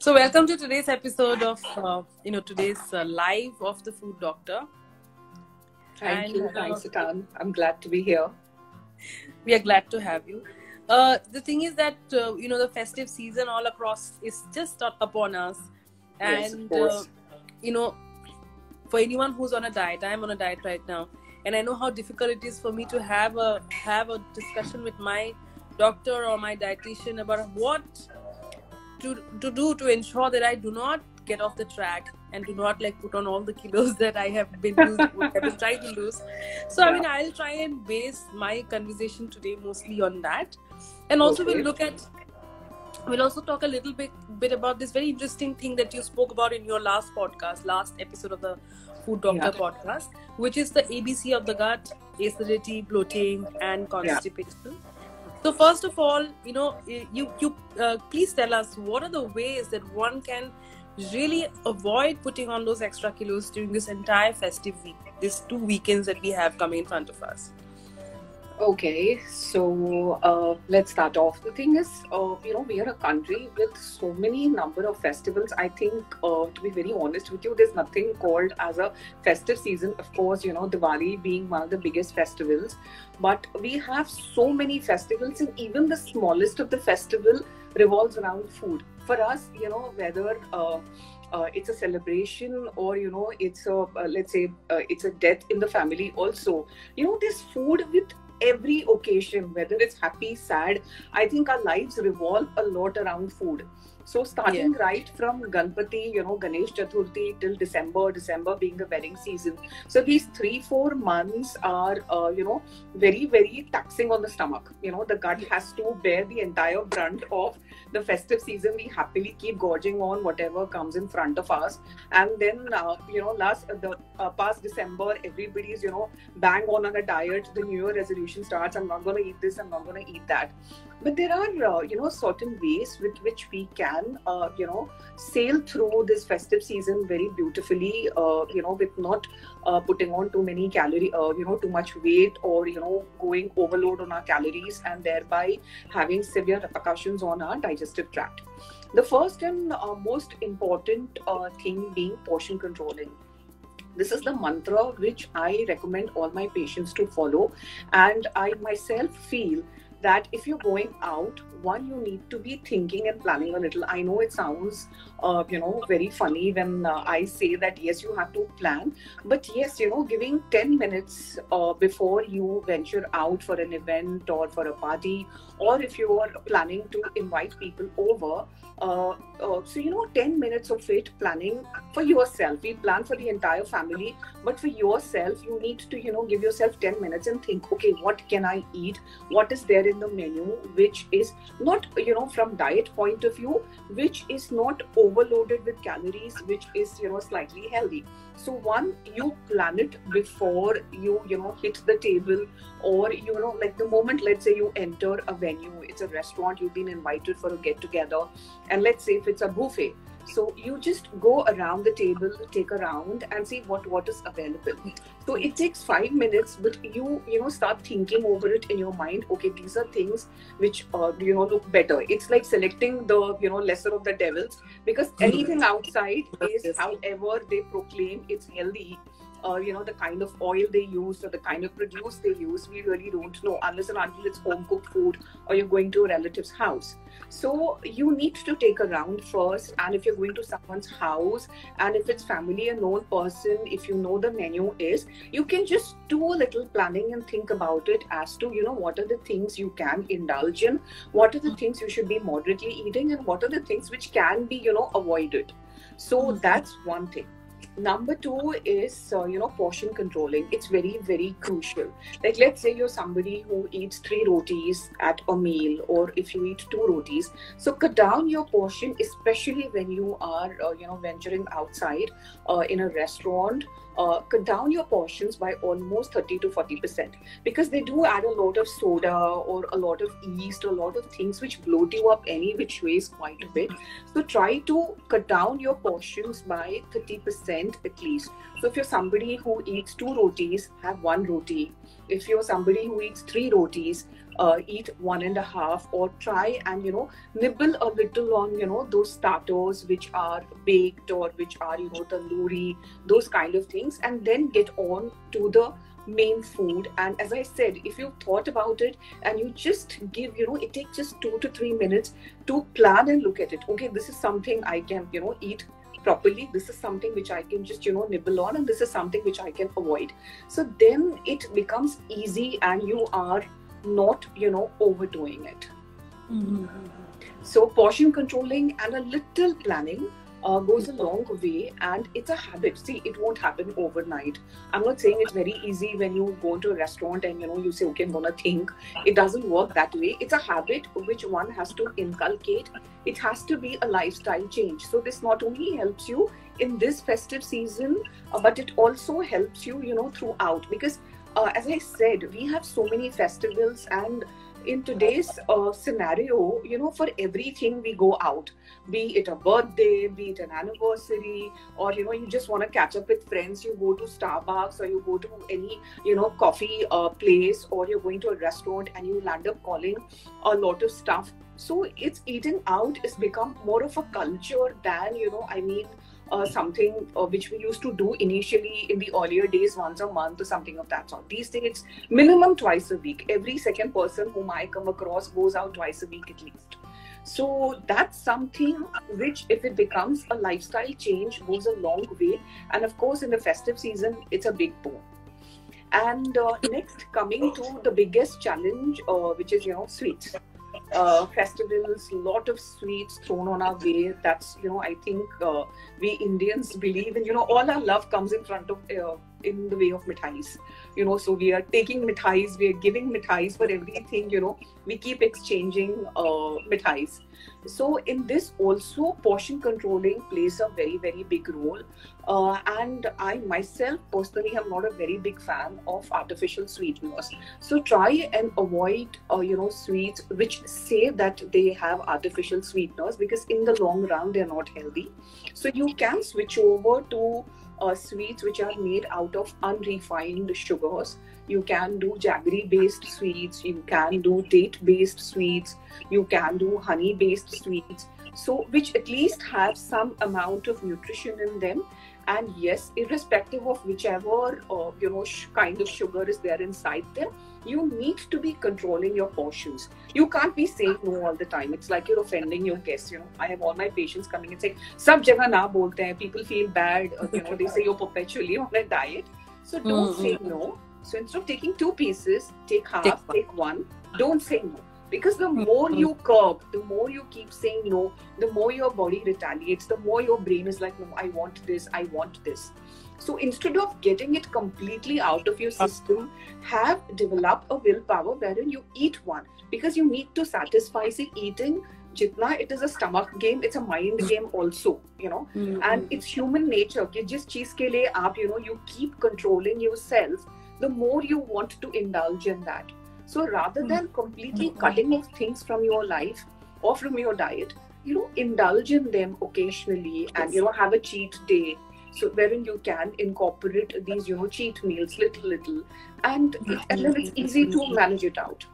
So welcome to today's episode of today's live of the Food Doctor. Thank you. Thanks, Atan. I'm glad to be here. We are glad to have you. The thing is that the festive season all across is just upon us, Yes, and of course. For anyone who's on a diet, I'm on a diet right now, and I know how difficult it is for me to have a discussion with my doctor or my dietitian about what to do to ensure that I do not get off the track and do not put on all the kilos that I have been trying to lose. So I mean, I'll try and base my conversation today mostly on that, and also we'll also talk a little bit about this very interesting thing that you spoke about in your last episode of the Food Doctor podcast, which is the ABC of the gut: acidity, bloating, and constipation. So first of all, you please tell us, what are the ways that one can really avoid putting on those extra kilos during this entire festive week, these 2 weekends that we have coming in front of us? Okay, so let's start off. The thing is, we are a country with so many number of festivals. I think, to be very honest with you, there's nothing called as a festive season. Of course, Diwali being one of the biggest festivals, but we have so many festivals, and even the smallest of the festival revolves around food. For us, whether it's a celebration or it's a let's say it's a death in the family also, there's food with every occasion, whether it's happy, sad. I think our lives revolve a lot around food. So starting right from Ganpati, Ganesh Chaturthi till December being the wedding season. So these 3-4 months are, very, very taxing on the stomach. The gut has to bear the entire brunt of the festive season. We happily keep gorging on whatever comes in front of us. And then, past December, everybody's, bang on a diet. The New Year resolution starts. I'm not going to eat this. I'm not going to eat that. But there are, certain ways with which we can, sail through this festive season very beautifully, with not putting on too many too much weight, or, going overload on our calories and thereby having severe repercussions on our digestive tract. The first and most important thing being portion controlling. This is the mantra which I recommend all my patients to follow, and I myself feel that if you're going out, one, you need to be thinking and planning a little. I know it sounds, very funny when I say that, yes, you have to plan. But yes, giving 10 minutes before you venture out for an event or for a party, or if you are planning to invite people over, 10 minutes of it planning for yourself. We plan for the entire family, but for yourself, you need to, give yourself 10 minutes and think, okay, what can I eat? What is there in the menu, which is not, from diet point of view, which is not overloaded with calories, which is, slightly healthy. So one, you plan it before you, hit the table, or, the moment, let's say you enter a venue, it's a restaurant, you've been invited for a get together, and let's say if it's a buffet, so you just go around the table, take a round and see what is available. So it takes 5 minutes, but you start thinking over it in your mind. Okay, these are things which look better. It's like selecting the lesser of the devils, because anything outside is, however they proclaim it's healthy. The kind of oil they use or the kind of produce they use, we really don't know unless and until it's home cooked food or you're going to a relative's house. So you need to take a round first, and if you're going to someone's house, and if it's family, a known person, if you know the menu is, you can just do a little planning and think about it as to, what are the things you can indulge in, what are the things you should be moderately eating, and what are the things which can be, avoided. So that's one thing. Number 2 is, portion controlling. It's very, very crucial. Like, let's say you're somebody who eats 3 rotis at a meal, or if you eat 2 rotis. So cut down your portion, especially when you are, venturing outside in a restaurant. Cut down your portions by almost 30 to 40%, because they do add a lot of soda or a lot of yeast, or a lot of things which bloat you up any which ways quite a bit. So try to cut down your portions by 30%. complement at least. So if you're somebody who eats 2 rotis, have 1 roti. If you're somebody who eats 3 rotis, eat 1.5, or try and nibble a little on those starters which are baked or which are tandoori, those kind of things, and then get on to the main food. And as I said, if you've thought about it and you just give it takes just 2 to 3 minutes to plan and look at it. Okay, this is something I can eat properly, this is something which I can just nibble on, and this is something which I can avoid. So then it becomes easy and you are not overdoing it. Mm-hmm. So portion controlling and a little planning goes a long way, and it's a habit. See, it won't happen overnight. I'm not saying it's very easy when you go into a restaurant and you say, okay, I'm gonna think. It doesn't work that way. It's a habit which one has to inculcate. It has to be a lifestyle change. So this not only helps you in this festive season, but it also helps you throughout, because as I said, we have so many festivals, and in today's scenario, for everything we go out, be it a birthday, be it an anniversary, or you just want to catch up with friends, you go to Starbucks or you go to any coffee place, or you're going to a restaurant and you land up calling a lot of stuff. So it's eating out has become more of a culture than something which we used to do initially in the earlier days, once a month or something of that sort. These days it's minimum twice a week. Every second person whom I come across goes out twice a week at least. So that's something which, if it becomes a lifestyle change, goes a long way. And of course in the festive season it's a big boom. And next, coming to the biggest challenge, which is sweets. Festivals, lot of sweets thrown on our way. That's I think we Indians believe in all our love comes in front of in the way of mithais. So we are taking mithais, we are giving mithais for everything. We keep exchanging mithais. So in this also, portion controlling plays a very, very big role. And I myself personally am not a very big fan of artificial sweeteners. So try and avoid sweets which say that they have artificial sweeteners, because in the long run they're not healthy. So you can switch over to sweets which are made out of unrefined sugars. You can do jaggery based sweets, you can do date based sweets, you can do honey based sweets, so which at least have some amount of nutrition in them. And yes, irrespective of whichever kind of sugar is there inside them, you need to be controlling your portions. You can't be saying no all the time. It's like you're offending your guests. I have all my patients coming and saying, "Sab jagah na bolte hain." People feel bad. They say you're perpetually on a diet. So don't say no. So instead of taking 2 pieces, take half, take 1. Don't say no. Because the more you curb, the more you keep saying no, the more your body retaliates, the more your brain is like, no, I want this, I want this. So instead of getting it completely out of your system, develop a willpower wherein you eat one. Because you need to satisfy. See, eating, jitna it is a stomach game, it's a mind game also, and it's human nature. Jis cheez ke liye aap, you keep controlling yourself, the more you want to indulge in that. So rather than completely cutting off things from your life or from your diet, indulge in them occasionally, and have a cheat day. So wherein you can incorporate these, cheat meals little, and then it's easy to manage it out.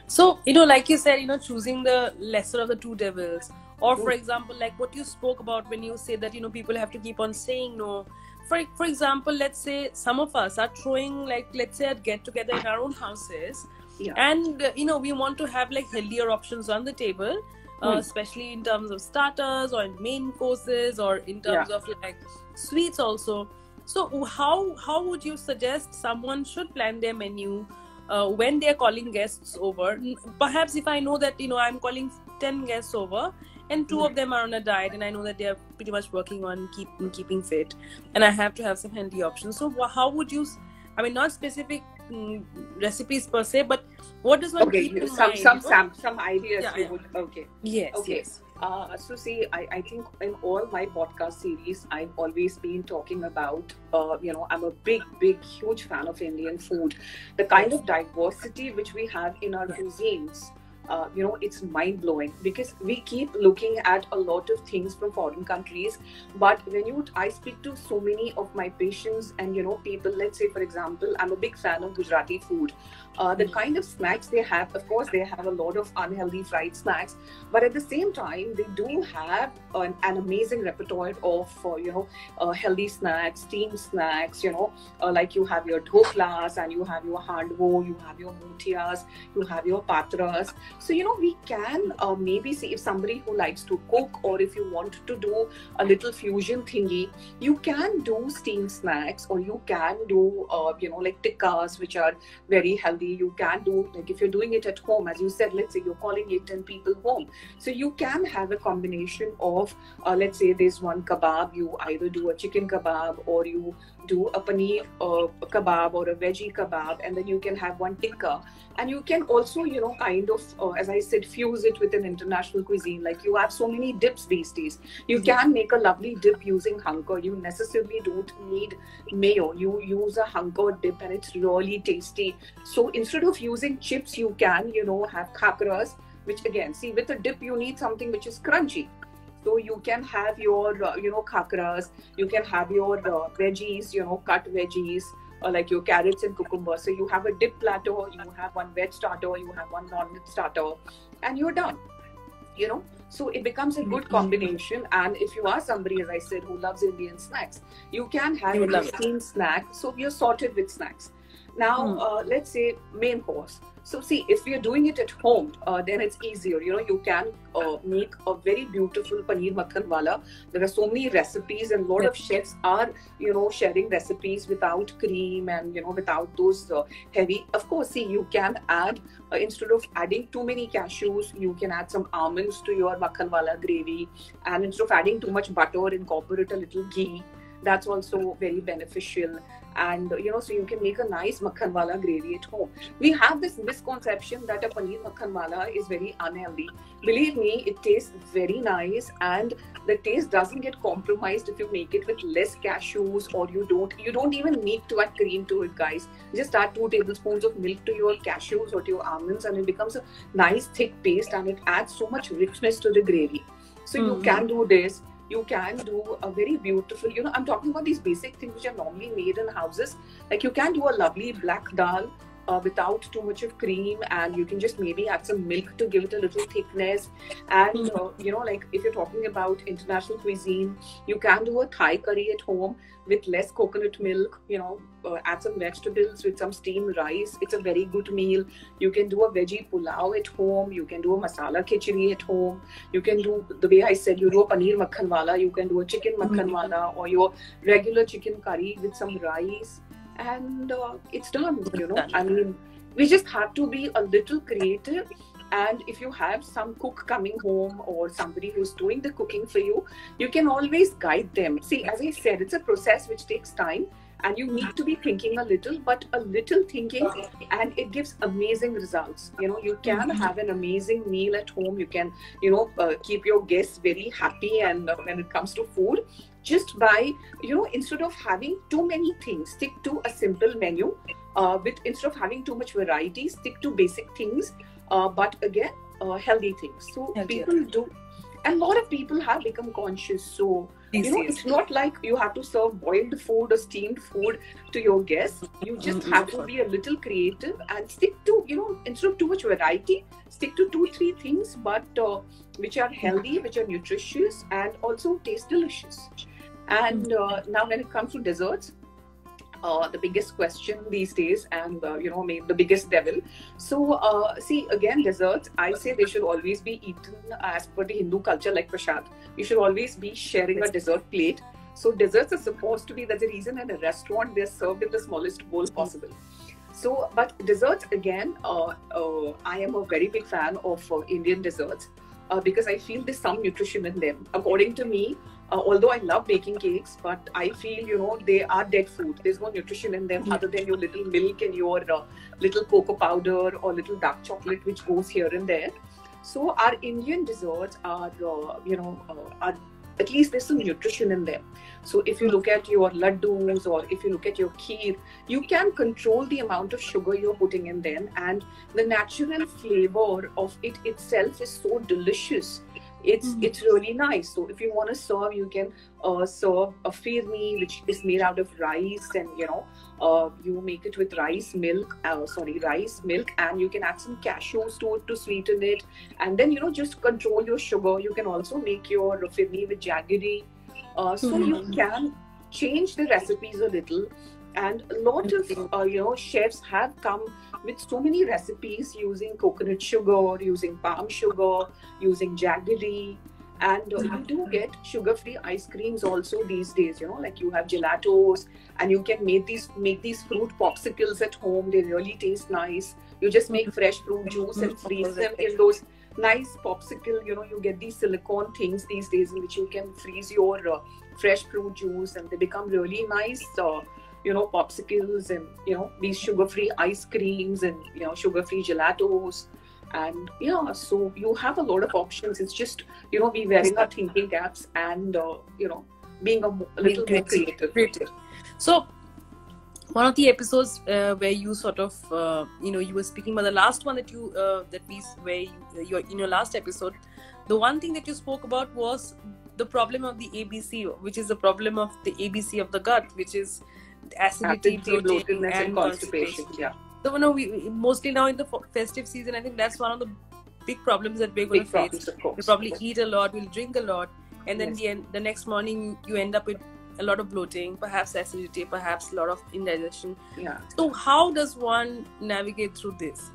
So, like you said, choosing the lesser of the 2 devils. Or for example, like what you spoke about when you say that, people have to keep on saying no. For example, let's say some of us are throwing, like, let's say a get together in our own houses. Yeah. And, we want to have like healthier options on the table, especially in terms of starters or in main courses, or in terms of like sweets also. So how would you suggest someone should plan their menu when they're calling guests over? Perhaps if I know that, I'm calling 10 guests over, and 2 of them are on a diet, and I know that they are pretty much working on keeping fit, and I have to have some healthy options. So how would you, not specific recipes per se, but what does one keep in mind? Some ideas. Would. Okay. Yes. Okay. Yes. So see, I think in all my podcast series, I've always been talking about, I'm a big, huge fan of Indian food. The kind of diversity which we have in our cuisines, it's mind blowing, because we keep looking at a lot of things from foreign countries. But when I speak to so many of my patients and people, let's say for example, I'm a big fan of Gujarati food. The kind of snacks they have, of course, they have a lot of unhealthy fried snacks, but at the same time, they do have an amazing repertoire of healthy snacks, steamed snacks. Like you have your dhoklas, and you have your handwo, you have your muthias, you have your patras. So we can maybe see, if somebody who likes to cook, or if you want to do a little fusion thingy, you can do steamed snacks, or you can do like tikkas, which are very healthy. You can do, like, if you're doing it at home, as you said, let's say you're calling 8-10 people home, so you can have a combination of let's say there's one kebab, you either do a chicken kebab, or you do a paneer kebab, or a veggie kebab, and then you can have one tikka. And you can also kind of as I said, fuse it with an international cuisine. Like, you have so many dips these days. You can make a lovely dip using hanker. You necessarily don't need mayo. You use a hanker dip, and it's really tasty. So instead of using chips, you can have khakras, which again, see, with a dip you need something which is crunchy. So you can have your khakras, you can have your veggies, cut veggies, like your carrots and cucumbers. So you have a dip platter, you have one veg starter, you have one non-veg starter, and you're done. So it becomes a good combination. And if you are somebody, as I said, who loves Indian snacks, you can have a steamed snack. So you're sorted with snacks. Now, let's say main course. So see, if we are doing it at home, then it's easier. You can make a very beautiful paneer makhan wala. There are so many recipes, and a lot of chefs are, sharing recipes without cream and, without those heavy. Of course, see, you can add, instead of adding too many cashews, you can add some almonds to your makhan wala gravy. And instead of adding too much butter, incorporate a little ghee. That's also very beneficial. And so you can make a nice makhan wala gravy at home. We have this misconception that a paneer makhan wala is very unhealthy. Believe me, it tastes very nice, and the taste doesn't get compromised if you make it with less cashews, or you don't even need to add cream to it, guys. Just add 2 tablespoons of milk to your cashews or to your almonds, and it becomes a nice thick paste, and it adds so much richness to the gravy. So you can do this. You can do a very beautiful, I'm talking about these basic things which are normally made in houses. Like, you can do a lovely black dal without too much of cream, and you can just maybe add some milk to give it a little thickness. And like, if you're talking about international cuisine, you can do a Thai curry at home with less coconut milk. Add some vegetables with some steamed rice. It's a very good meal. You can do a veggie pulao at home. You can do a masala khichdi at home. You can do, the way I said, you do a paneer makhan wala. You can do a chicken makhan wala, or your regular chicken curry with some rice. And it's done. I mean, we just have to be a little creative. And if you have some cook coming home, or somebody who's doing the cooking for you, you can always guide them. See, as I said, it's a process which takes time, and you need to be thinking a little, but a little thinking, and it gives amazing results. You can have an amazing meal at home. You can, keep your guests very happy. And when it comes to food, just by, instead of having too many things, stick to a simple menu. Instead of having too much variety, stick to basic things. But again, healthy things. So people do, and a lot of people have become conscious. So it's not like you have to serve boiled food or steamed food to your guests. You just have to be a little creative and stick to, instead of too much variety, stick to 2-3 things, but which are healthy, which are nutritious, and also taste delicious. And now when it comes to desserts, the biggest question these days, and the biggest devil. So see, again, desserts, I say they should always be eaten as per the Hindu culture, like prasad. You should always be sharing a dessert plate. So desserts are supposed to be, that's the reason in a restaurant they're served in the smallest bowl possible. So, but desserts, again, I am a very big fan of Indian desserts because I feel there's some nutrition in them. According to me, although I love baking cakes, but I feel, they are dead food. There's no nutrition in them other than your little milk and your little cocoa powder or little dark chocolate, which goes here and there. So our Indian desserts are, at least there's some nutrition in them. So if you look at your laddus or if you look at your kheer, you can control the amount of sugar you're putting in them, and the natural flavor of it itself is so delicious. It's really nice. So if you want to serve, you can serve a firni, which is made out of rice, and you make it with rice milk, and you can add some cashews to it to sweeten it, and then just control your sugar. You can also make your firni with jaggery. So you can change the recipes a little, and a lot of chefs have come with so many recipes using coconut sugar, using palm sugar, using jaggery, and you do get sugar-free ice creams also these days. Like you have gelatos, and you can make these fruit popsicles at home. They really taste nice. You just make fresh fruit juice and freeze them in those nice popsicle. You get these silicone things these days in which you can freeze your fresh fruit juice, and they become really nice popsicles, and these sugar-free ice creams, and sugar-free gelatos. And so you have a lot of options. It's just be wearing our thinking caps, and being a little more creative. So one of the episodes where you sort of you were speaking about the last one that you in your last episode, the one thing that you spoke about was the problem of the ABC, which is the problem of the ABC of the gut, which is acidity, bloating, and constipation. Yeah. So we mostly now in the festive season, I think that's one of the big problems that we're going to face. We'll probably eat a lot, we'll drink a lot, and then the next morning you end up with a lot of bloating, perhaps acidity, perhaps a lot of indigestion. Yeah. So how does one navigate through this?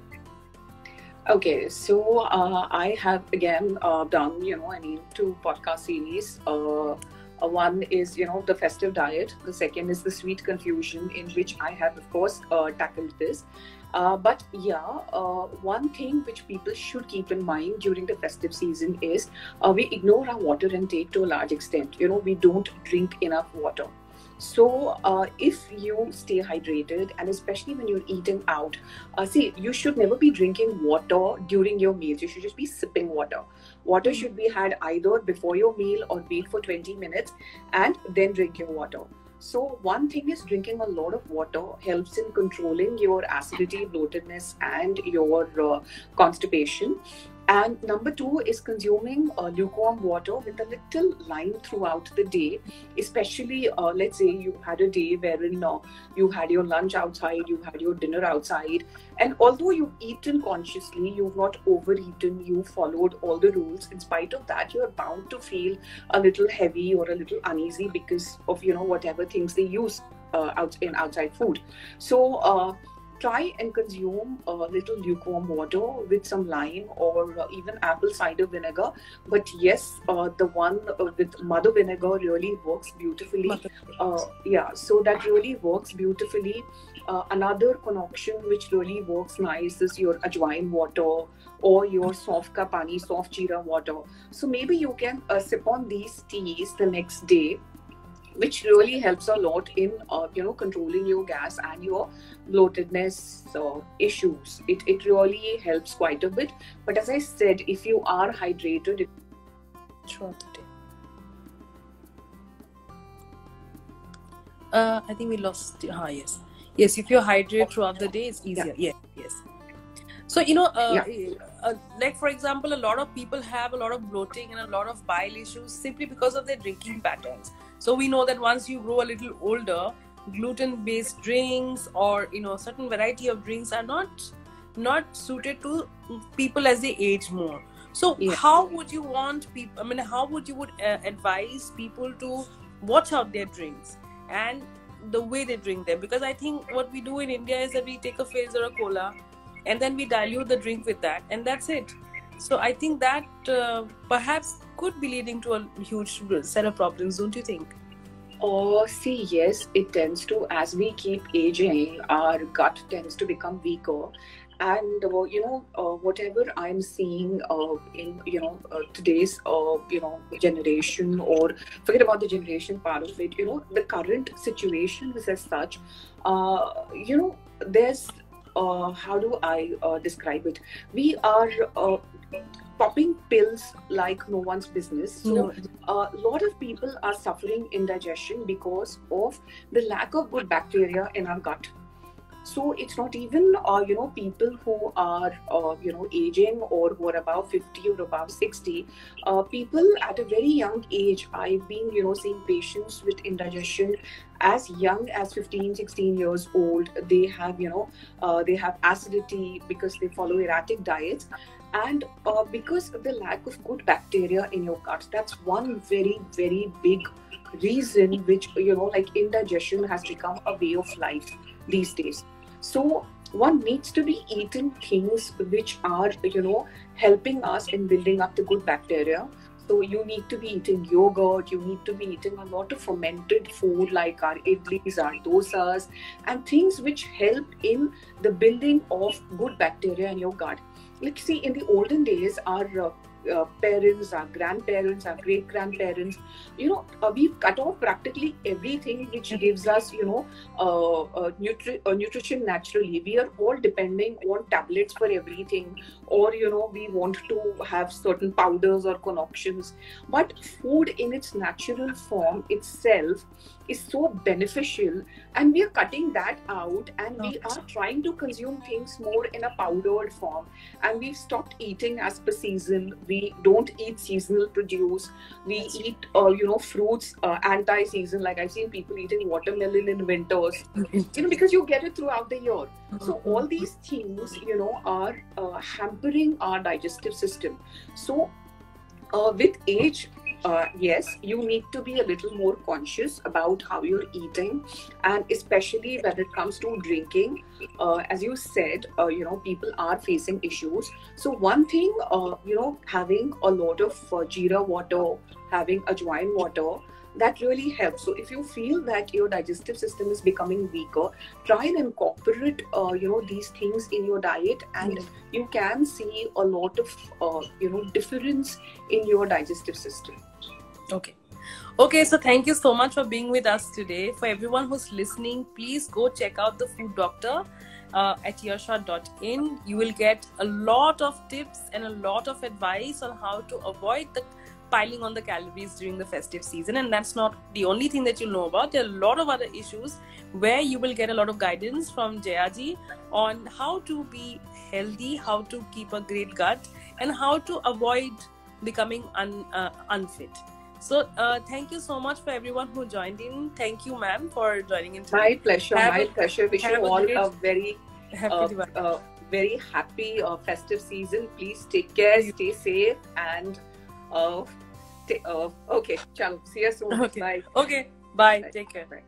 Okay, so I have again done 2 podcast series. One is the festive diet. The second is the sweet confusion, in which I have of course tackled this. But one thing which people should keep in mind during the festive season is we ignore our water intake to a large extent. We don't drink enough water. So if you stay hydrated, and especially when you're eating out, you should never be drinking water during your meals. You should just be sipping water. Water should be had either before your meal or wait for 20 minutes and then drink your water. So one thing is, drinking a lot of water helps in controlling your acidity, bloatedness, and your constipation. And number 2 is consuming lukewarm water with a little lime throughout the day, especially let's say you had a day wherein you had your lunch outside, you had your dinner outside, and although you've eaten consciously, you've not overeaten, you followed all the rules. In spite of that, you're bound to feel a little heavy or a little uneasy because of whatever things they use outside food. So try and consume a little lukewarm water with some lime or even apple cider vinegar. But yes, the one with mother vinegar really works beautifully. So that really works beautifully. Another concoction which really works nice is your ajwain water or your soft ka pani, soft jeera water. So maybe you can sip on these teas the next day, which really helps a lot in controlling your gas and your bloatedness issues. It really helps quite a bit. But as I said, if you are hydrated throughout the day. I think we lost. Yes. If you're hydrated throughout the day, it's easier. Yes. So like for example, a lot of people have a lot of bloating and a lot of bile issues simply because of their drinking patterns. So we know that once you grow a little older, gluten-based drinks or certain variety of drinks are not suited to people as they age more. So how would you want people? I mean, how would you advise people to watch out their drinks and the way they drink them? Because I think what we do in India is that we take a fizz or a cola, and then we dilute the drink with that, and that's it. So I think that perhaps could be leading to a huge set of problems, don't you think? Yes, it tends to. As we keep aging, our gut tends to become weaker. And whatever I'm seeing in today's generation, or forget about the generation part of it, the current situation is as such. There's how do I describe it? We are popping pills like no one's business. So No. a lot of people are suffering indigestion because of the lack of good bacteria in our gut. So it's not even people who are aging or who are above 50 or above 60. People at a very young age, I've been seeing patients with indigestion as young as 15, 16 years old. They have they have acidity because they follow erratic diets, and because of the lack of good bacteria in your gut. That's one very, very big reason which like indigestion has become a way of life these days. So one needs to be eating things which are helping us in building up the good bacteria. So you need to be eating yogurt, you need to be eating a lot of fermented food like our idlis, our dosas, and things which help in the building of good bacteria in your gut. Like, see, in the olden days, our parents, our grandparents, our great grandparents, we've cut off practically everything which gives us, nutrition naturally. We are all depending on tablets for everything, or we want to have certain powders or concoctions. But food in its natural form itself is so beneficial, and we are cutting that out, and we are trying to consume things more in a powdered form, and we've stopped eating as per season. We don't eat seasonal produce. We eat fruits anti-season. Like, I've seen people eating watermelon in winters, because you get it throughout the year. So all these things are hampering our digestive system. So with age, yes, you need to be a little more conscious about how you're eating, and especially when it comes to drinking. As you said, people are facing issues. So one thing, having a lot of jeera water, having ajwain water, that really helps. So if you feel that your digestive system is becoming weaker, try and incorporate these things in your diet, and you can see a lot of difference in your digestive system. Okay, so thank you so much for being with us today. For everyone who's listening, please go check out the Food Doctor at earshot.in. You will get a lot of tips and a lot of advice on how to avoid the piling on the calories during the festive season. And that's not the only thing that you'll know about. There are a lot of other issues where you will get a lot of guidance from Jayaji on how to be healthy, how to keep a great gut, and how to avoid becoming unfit. So thank you so much for everyone who joined in. Thank you, ma'am, for joining in today. My pleasure. My pleasure. Wish you all a very very happy festive season. Please take care, stay safe, and okay, chalo, see you soon. Okay. Bye. Okay, bye. Take care. Bye.